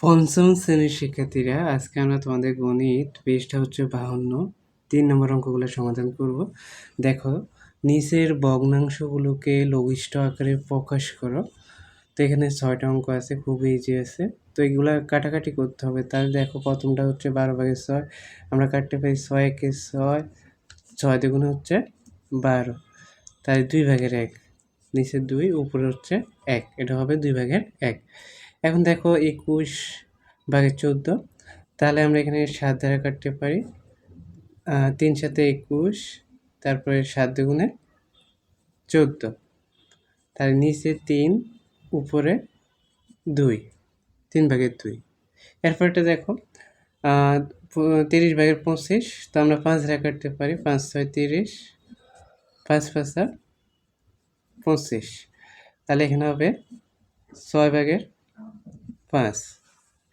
পঞ্চম শ্রেণীর শিক্ষার্থীরা, আজকে আমরা তোমাদের গণিত পেজটা হচ্ছে 52 3 নম্বর অঙ্কগুলো সমাধান করব। দেখো, নিচের ভগ্নাংশগুলোকে লঘিষ্ঠ আকারে প্রকাশ করো। তো এখানে 6টা অঙ্ক আছে, খুব ইজি আছে। তো এগুলা কাটাকাটি করতে হবে। তাহলে দেখো, প্রথমটা হচ্ছে 12/6, আমরা কাটতে পারি 6 একে 6, 6 দ্বিগুণে হচ্ছে 12, তাই 2/1, নিচে 2, উপরে হচ্ছে 1, এটা হবে 2/1। এখন দেখো 21/14, তাহলে আমরা এখানে 7 দ্বারা কাটতে পারি, 3 7 21, তারপরে 7 দুগুণে 14, তাহলে নিচে 3, উপরে 2, 3/2। এরপরটা দেখো 30/25, তো আমরা 5 দ্বারা কাটতে পারি, 5 6 30, 5 5 25, তাহলে এখানে হবে 6/5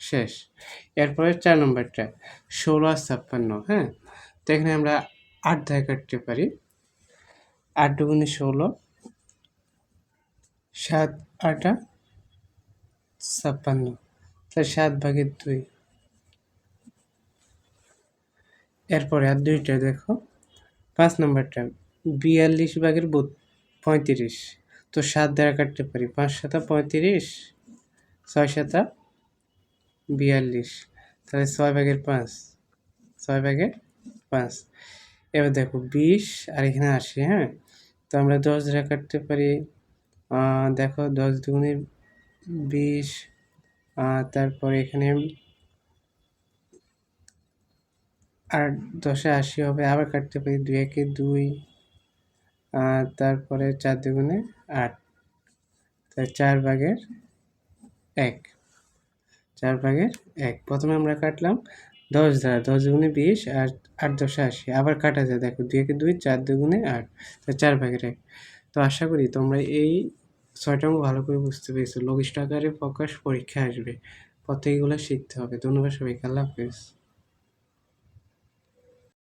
শেষ। এরপরে 4 নম্বরটা 16 আর 56, হ্যাঁ। তো এখানে আমরা 8 দ্বারা কাটতে পারি, 8 দুগুণে 16, 7 8 56, তাহলে 7/2। এরপরে আর দুইটা দেখো, 5 নম্বরটা 42/35, তো 7 দ্বারা কাটতে পারি, 5 7 35, 6 7 42, তাহলে 6/5, 6/5। এবার দেখো 20 আর এখানে 80, হ্যাঁ। তো আমরা 10 দ্বারা কাটতে পারি, দেখো 10 দুগুণে 20, তারপরে এখানে আর 10 এ 80 হবে, আবার কাটতে পারি, 2 একে 2, তারপরে 4 দুগুণে 8, তাই 4/1, 4/1। প্রথমে আমরা কাটলাম 10 দ্বারা, 10 দুগুণে 20 আর 8 10 80, আবার কাটা যায়, দেখো 2 একে 2, 4 দুগুণে 8, তাই 4/1। তো আশা করি তোমরা এই 6টা অঙ্ক ভালো করে বুঝতে পেরেছো। লঘিষ্ঠ আকারে প্রকাশ পরীক্ষায় আসবে, প্রত্যেকগুলো শিখতে হবে। ধন্যবাদ সবাইকে, আল্লাহ হাফেজ।